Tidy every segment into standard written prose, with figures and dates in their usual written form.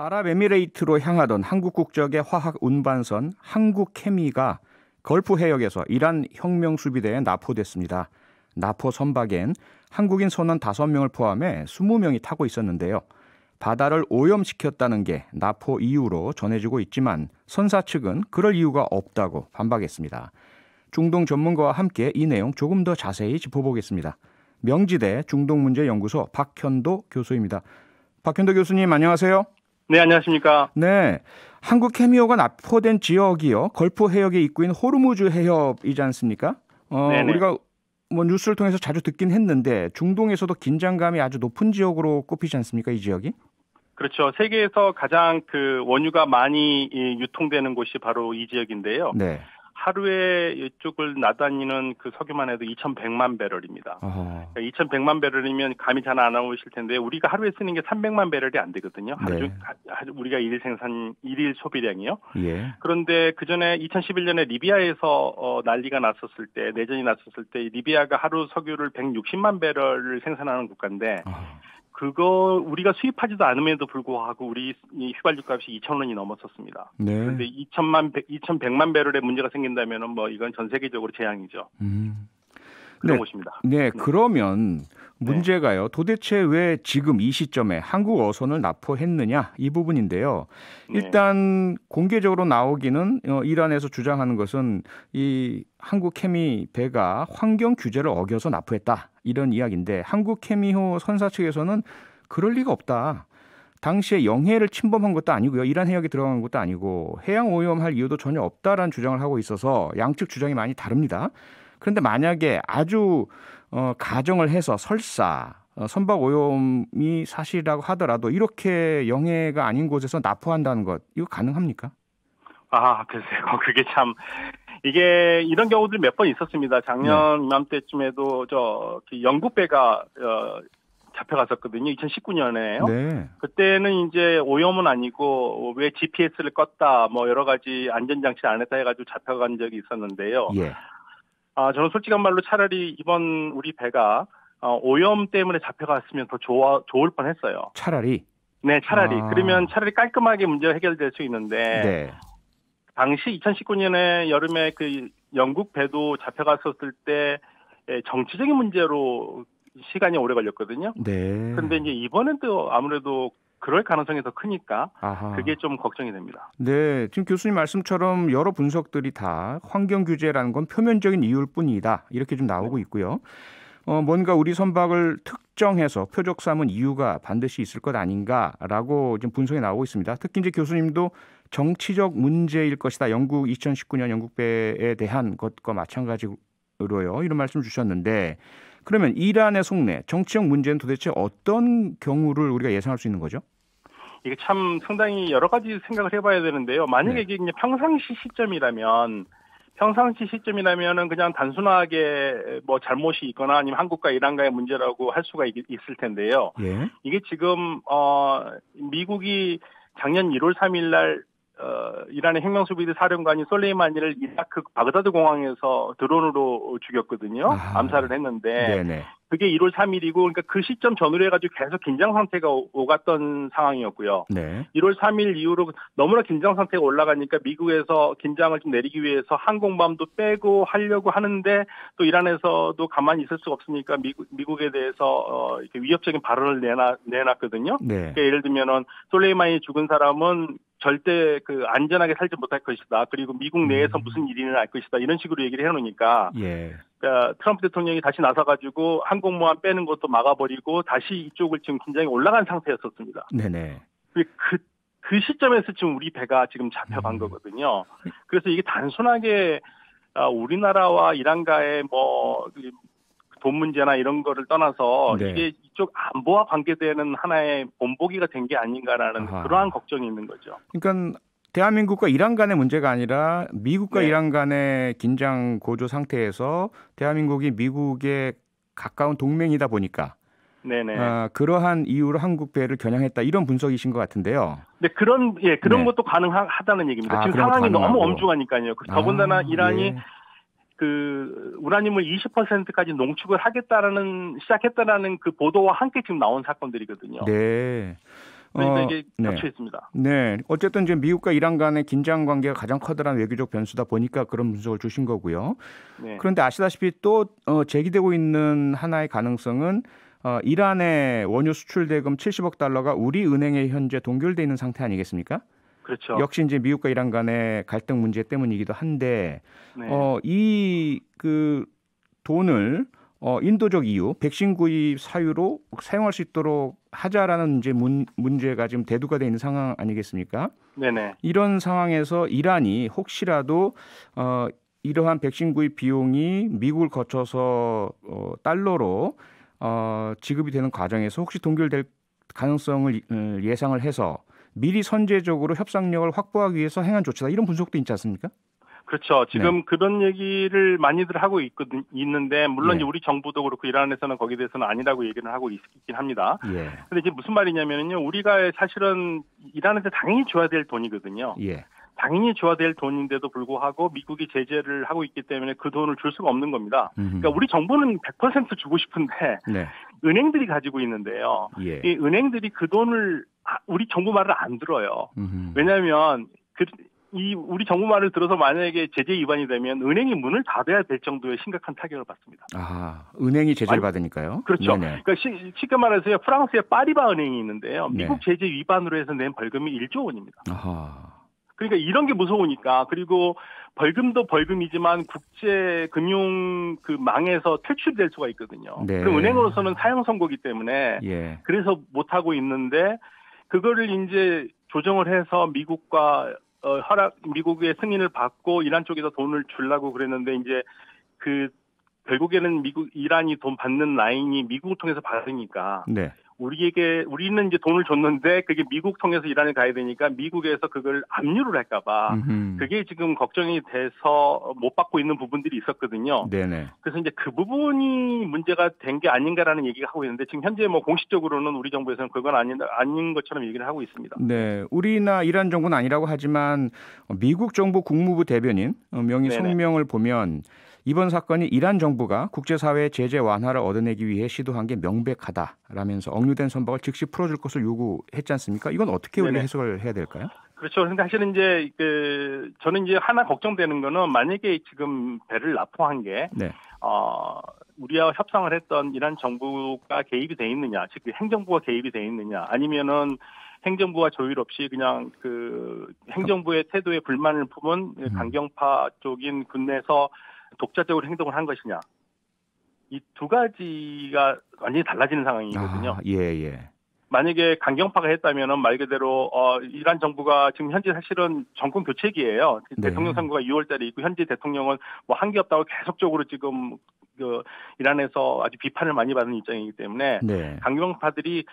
아랍에미레이트로 향하던 한국 국적의 화학 운반선 한국케미가 걸프 해역에서 이란 혁명수비대에 납포됐습니다. 납포 선박엔 한국인 선원 5명을 포함해 20명이 타고 있었는데요. 바다를 오염시켰다는 게 납포 이유로 전해지고 있지만 선사 측은 그럴 이유가 없다고 반박했습니다. 중동 전문가와 함께 이 내용 조금 더 자세히 짚어보겠습니다. 명지대 중동문제연구소 박현도 교수입니다. 박현도 교수님 안녕하세요. 네, 안녕하십니까. 네, 한국 케미오가 납포된 지역이요. 걸프 해역의 입구인 호르무즈 해협이지 않습니까? 우리가 뭐 뉴스를 통해서 자주 듣긴 했는데 중동에서도 긴장감이 아주 높은 지역으로 꼽히지 않습니까? 이 지역이? 그렇죠. 세계에서 가장 그 원유가 많이 유통되는 곳이 바로 이 지역인데요. 네. 하루에 이쪽을 나다니는 그 석유만 해도 2,100만 배럴입니다. 그러니까 2,100만 배럴이면 감이 잘 안 나오실 텐데 우리가 하루에 쓰는 게 300만 배럴이 안 되거든요. 네. 우리가 일일 소비량이요. 예. 그런데 그 전에 2011년에 리비아에서 난리가 났었을 때, 내전이 났었을 때 리비아가 하루 석유를 160만 배럴을 생산하는 국가인데 그거 우리가 수입하지도 않음에도 불구하고 우리 휘발유 값이 2,000원이 넘었었습니다. 네. 그런데 2,100만 배럴의 문제가 생긴다면은 뭐 이건 전 세계적으로 재앙이죠. 그런 곳입니다. 네, 그러면 문제가요. 도대체 왜 지금 이 시점에 한국 어선을 납포했느냐 이 부분인데요. 일단 공개적으로 나오기는 이란에서 주장하는 것은 이 한국 케미 배가 환경 규제를 어겨서 납포했다 이런 이야기인데 한국 케미호 선사 측에서는 그럴 리가 없다. 당시에 영해를 침범한 것도 아니고요. 이란 해역에 들어간 것도 아니고 해양 오염할 이유도 전혀 없다라는 주장을 하고 있어서 양측 주장이 많이 다릅니다. 그런데 만약에 아주 가정을 해서 설사 선박 오염이 사실이라고 하더라도 이렇게 영해가 아닌 곳에서 납포한다는 것 이거 가능합니까? 글쎄요. 그게 참 이게 이런 경우들이 몇 번 있었습니다. 작년 이맘때쯤에도 영국 배가 잡혀갔었거든요. 2019년에요. 네. 그때는 이제 오염은 아니고 왜 GPS를 껐다 뭐 여러 가지 안전장치를 안 했다 해가지고 잡혀간 적이 있었는데요. 예. 저는 솔직한 말로 차라리 이번 우리 배가 오염 때문에 잡혀갔으면 더 좋을 뻔했어요. 차라리? 네, 차라리. 그러면 차라리 깔끔하게 문제가 해결될 수 있는데 당시 2019년에 여름에 그 영국 배도 잡혀갔었을 때 정치적인 문제로 시간이 오래 걸렸거든요. 네. 그런데 이제 이번엔 또 아무래도 그럴 가능성이 더 크니까 그게 좀 걱정이 됩니다. 네, 지금 교수님 말씀처럼 여러 분석들이 다 환경 규제라는 건 표면적인 이유일 뿐이다 이렇게 좀 나오고 있고요. 뭔가 우리 선박을 특정해서 표적 삼은 이유가 반드시 있을 것 아닌가라고 지금 분석이 나오고 있습니다. 특히 이제 교수님도 정치적 문제일 것이다. 2019년 영국배에 대한 것과 마찬가지로요. 이런 말씀 주셨는데 그러면 이란의 속내 정치적 문제는 도대체 어떤 경우를 우리가 예상할 수 있는 거죠? 이게 참 상당히 여러 가지 생각을 해봐야 되는데요. 만약에 이게 그냥 평상시 시점이라면은 그냥 단순하게 뭐 잘못이 있거나 아니면 한국과 이란과의 문제라고 할 수가 있을 텐데요. 이게 지금 미국이 작년 1월 3일 날 이란의 혁명수비대 사령관인 솔레이마니를 이라크 바그다드 공항에서 드론으로 죽였거든요. 암살을 했는데 그게 1월 3일이고 그러니까 그 시점 전후로 해가지고 계속 긴장 상태가 오갔던 상황이었고요. 1월 3일 이후로 너무나 긴장 상태가 올라가니까 미국에서 긴장을 좀 내리기 위해서 항공모함도 빼고 하려고 하는데 또 이란에서도 가만히 있을 수가 없으니까 미국에 대해서 이렇게 위협적인 발언을 내놨거든요. 그러니까 예를 들면은 솔레이마니 죽은 사람은 절대 그 안전하게 살지 못할 것이다. 그리고 미국 내에서 무슨 일이 일어날 것이다. 이런 식으로 얘기를 해놓으니까 그러니까 트럼프 대통령이 다시 나서가지고 항공모함 빼는 것도 막아버리고 다시 이쪽을 지금 긴장이 올라간 상태였었습니다. 그 시점에서 지금 우리 배가 지금 잡혀간 거거든요. 그래서 이게 단순하게 우리나라와 이란과의 뭐 돈 문제나 이런 거를 떠나서 이게 이쪽 안보와 관계되는 하나의 본보기가 된 게 아닌가라는 그러한 걱정이 있는 거죠. 그러니까 대한민국과 이란 간의 문제가 아니라 미국과 이란 간의 긴장 고조 상태에서 대한민국이 미국에 가까운 동맹이다 보니까 그러한 이유로 한국 배를 겨냥했다 이런 분석이신 것 같은데요. 네, 그런 것도 가능하다는 얘기입니다. 지금 상황이 너무 엄중하니까요. 더군다나 이란이 그 우라늄을 20%까지 농축을 시작했다라는 그 보도와 함께 지금 나온 사건들이거든요. 네. 그러니까 이게 겹쳐 있습니다. 네, 어쨌든 이제 미국과 이란 간의 긴장 관계가 가장 커다란 외교적 변수다 보니까 그런 분석을 주신 거고요. 네. 그런데 아시다시피 또 제기되고 있는 하나의 가능성은 이란의 원유 수출 대금 70억 달러가 우리 은행에 현재 동결돼 있는 상태 아니겠습니까? 그렇죠. 역시 이제 미국과 이란 간의 갈등 문제 때문이기도 한데 네. 이 그 돈을 인도적 이유, 백신 구입 사유로 사용할 수 있도록 하자라는 이제 문제가 지금 대두가 돼 있는 상황 아니겠습니까? 네네. 이런 상황에서 이란이 혹시라도 이러한 백신 구입 비용이 미국을 거쳐서 달러로 지급이 되는 과정에서 혹시 동결될 가능성을 예상을 해서 미리 선제적으로 협상력을 확보하기 위해서 행한 조치다 이런 분석도 있지 않습니까? 그렇죠. 지금 네. 그런 얘기를 많이들 하고 있는데 물론 이제 우리 정부도 그렇고 이란에서는 거기에 대해서는 아니라고 얘기를 하고 있긴 합니다. 그런데 이제 무슨 말이냐면요, 우리가 사실은 이란한테 당연히 줘야 될 돈이거든요. 당연히 줘야 될 돈인데도 불구하고 미국이 제재를 하고 있기 때문에 그 돈을 줄 수가 없는 겁니다. 그러니까 우리 정부는 100% 주고 싶은데 은행들이 가지고 있는데요. 이 은행들이 그 돈을 우리 정부 말을 안 들어요. 왜냐하면 우리 정부 말을 들어서 만약에 제재 위반이 되면 은행이 문을 닫아야 될 정도의 심각한 타격을 받습니다. 아, 은행이 제재를 받으니까요? 그렇죠. 네네. 그러니까 쉽게 말해서 프랑스의 파리바 은행이 있는데요. 미국 제재 위반으로 해서 낸 벌금이 1조 원입니다. 아하. 그러니까 이런 게 무서우니까. 그리고 벌금도 벌금이지만 국제 금융 망에서 퇴출될 수가 있거든요. 네. 그럼 은행으로서는 사형 선고기 때문에 그래서 못 하고 있는데 그거를 이제 조정을 해서 미국과 미국의 승인을 받고 이란 쪽에서 돈을 주려고 그랬는데 이제 결국에는 이란이 돈 받는 라인이 미국을 통해서 받으니까 우리는 이제 돈을 줬는데 그게 미국 통해서 이란에 가야 되니까 미국에서 그걸 압류를 할까봐 그게 지금 걱정이 돼서 못 받고 있는 부분들이 있었거든요. 네네. 그래서 이제 그 부분이 문제가 된 게 아닌가라는 얘기가 하고 있는데 지금 현재 뭐 공식적으로는 우리 정부에서는 그건 아닌 것처럼 얘기를 하고 있습니다. 네, 우리나 이란 정부는 아니라고 하지만 미국 정부 국무부 대변인 명의 성명을 보면. 이번 사건이 이란 정부가 국제사회의 제재 완화를 얻어내기 위해 시도한 게 명백하다라면서 억류된 선박을 즉시 풀어줄 것을 요구했지 않습니까? 이건 어떻게 우리가 해석을 해야 될까요? 그렇죠. 그런데 사실은 이제 저는 이제 하나 걱정되는 거는 만약에 지금 배를 납포한 게 우리와 협상을 했던 이란 정부가 개입이 돼 있느냐, 즉 행정부가 개입이 돼 있느냐, 아니면은 행정부와 조율 없이 그냥 행정부의 태도에 불만을 품은 강경파 쪽인 군내에서 독자적으로 행동을 한 것이냐. 이 두 가지가 완전히 달라지는 상황이거든요. 만약에 강경파가 했다면은 말 그대로 이란 정부가 지금 현재 사실은 정권 교체기예요. 대통령 선거가 2월 달에 있고 현재 대통령은 뭐 한 게 없다고 계속적으로 지금 이란에서 아주 비판을 많이 받는 입장이기 때문에 강경파들이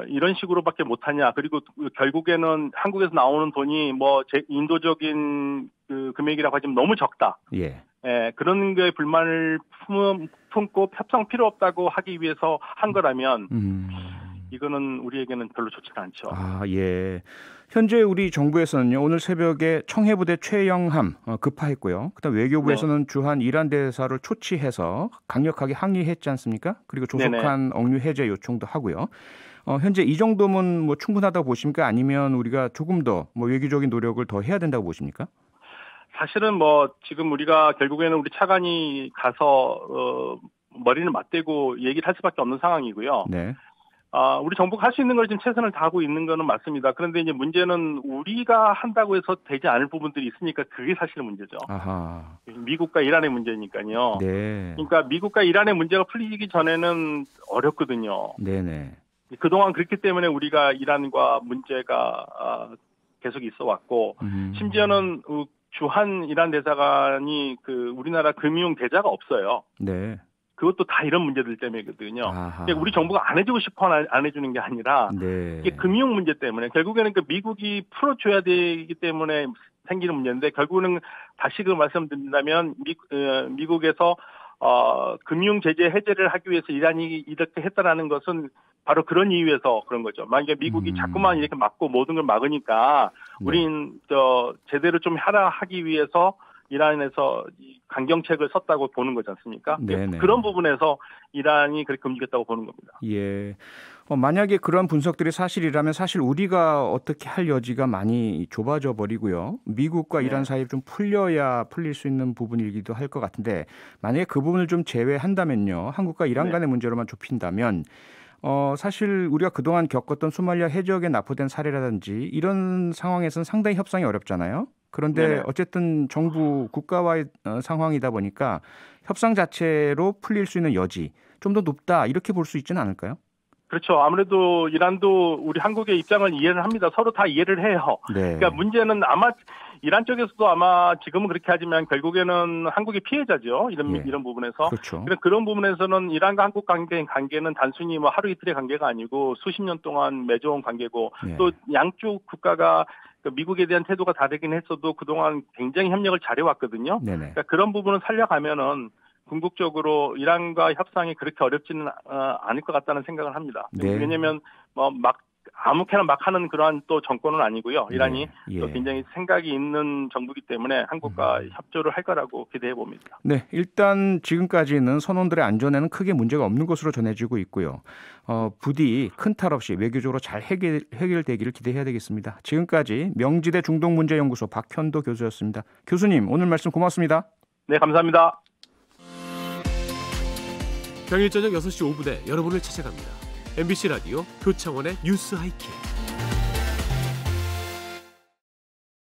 이런 식으로밖에 못하냐. 그리고 결국에는 한국에서 나오는 돈이 뭐 인도적인 금액이라고 하지만 너무 적다. 그런 거에 불만을 품고 협상 필요 없다고 하기 위해서 한 거라면 이거는 우리에게는 별로 좋지가 않죠. 현재 우리 정부에서는요. 오늘 새벽에 청해부대 최영함 급파했고요. 그다음 외교부에서는 주한 이란 대사를 초치해서 강력하게 항의했지 않습니까? 그리고 조속한 억류 해제 요청도 하고요. 현재 이 정도면 뭐 충분하다고 보십니까? 아니면 우리가 조금 더 뭐 외교적인 노력을 더 해야 된다고 보십니까? 사실은 뭐 지금 우리가 결국에는 우리 차관이 가서 머리를 맞대고 얘기를 할 수밖에 없는 상황이고요. 우리 정부가 할 수 있는 걸 지금 최선을 다하고 있는 거는 맞습니다. 그런데 이제 문제는 우리가 한다고 해서 되지 않을 부분들이 있으니까 그게 사실은 문제죠. 미국과 이란의 문제니까요. 그러니까 미국과 이란의 문제가 풀리기 전에는 어렵거든요. 그동안 그렇기 때문에 우리가 이란과 문제가 계속 있어 왔고 심지어는 주한 이란 대사관이 우리나라 금융 대자가 없어요. 그것도 다 이런 문제들 때문이거든요. 그러니까 우리 정부가 안 해주고 싶어 안 해주는 게 아니라 이게 금융 문제 때문에 결국에는 미국이 풀어줘야 되기 때문에 생기는 문제인데 결국은 다시 말씀드린다면 미국에서 금융 제재 해제를 하기 위해서 이란이 이렇게 했다라는 것은 바로 그런 이유에서 그런 거죠. 만약에 미국이 자꾸만 이렇게 막고 모든 걸 막으니까 우린 제대로 좀 하기 위해서 이란에서 강경책을 썼다고 보는 거지 않습니까? 그런 부분에서 이란이 그렇게 움직였다고 보는 겁니다. 만약에 그런 분석들이 사실이라면 사실 우리가 어떻게 할 여지가 많이 좁아져 버리고요. 미국과 네. 이란 사이에 좀 풀려야 풀릴 수 있는 부분이기도 할 것 같은데 만약에 그 부분을 좀 제외한다면요. 한국과 이란 간의 문제로만 좁힌다면 사실 우리가 그동안 겪었던 소말리아 해적에 납포된 사례라든지 이런 상황에서는 상당히 협상이 어렵잖아요. 그런데 네네. 어쨌든 정부 국가와의 상황이다 보니까 협상 자체로 풀릴 수 있는 여지 좀 더 높다 이렇게 볼 수 있지는 않을까요? 그렇죠. 아무래도 이란도 우리 한국의 입장을 이해를 합니다. 서로 다 이해를 해요. 네. 그러니까 문제는 아마 이란 쪽에서도 아마 지금은 그렇게 하지만 결국에는 한국이 피해자죠. 이런 부분에서. 그렇죠. 그런 부분에서는 이란과 한국 관계는 단순히 뭐 하루 이틀의 관계가 아니고 수십 년 동안 맺어온 관계고 또 양쪽 국가가 미국에 대한 태도가 다르긴 했어도 그동안 굉장히 협력을 잘해왔거든요. 그러니까 그런 부분을 살려가면은 궁극적으로 이란과 협상이 그렇게 어렵지는 않을 것 같다는 생각을 합니다. 왜냐하면 아무렇게나 막 하는 그러한 또 정권은 아니고요. 이란이 또 굉장히 생각이 있는 정부이기 때문에 한국과 협조를 할 거라고 기대해 봅니다. 네, 일단 지금까지는 선원들의 안전에는 크게 문제가 없는 것으로 전해지고 있고요. 부디 큰 탈 없이 외교적으로 잘 해결되기를 기대해야 되겠습니다. 지금까지 명지대 중동문제연구소 박현도 교수였습니다. 교수님, 오늘 말씀 고맙습니다. 네, 감사합니다. 평일 저녁 6시 5분에 여러분을 찾아갑니다. MBC 라디오 표창원의 뉴스 하이킥.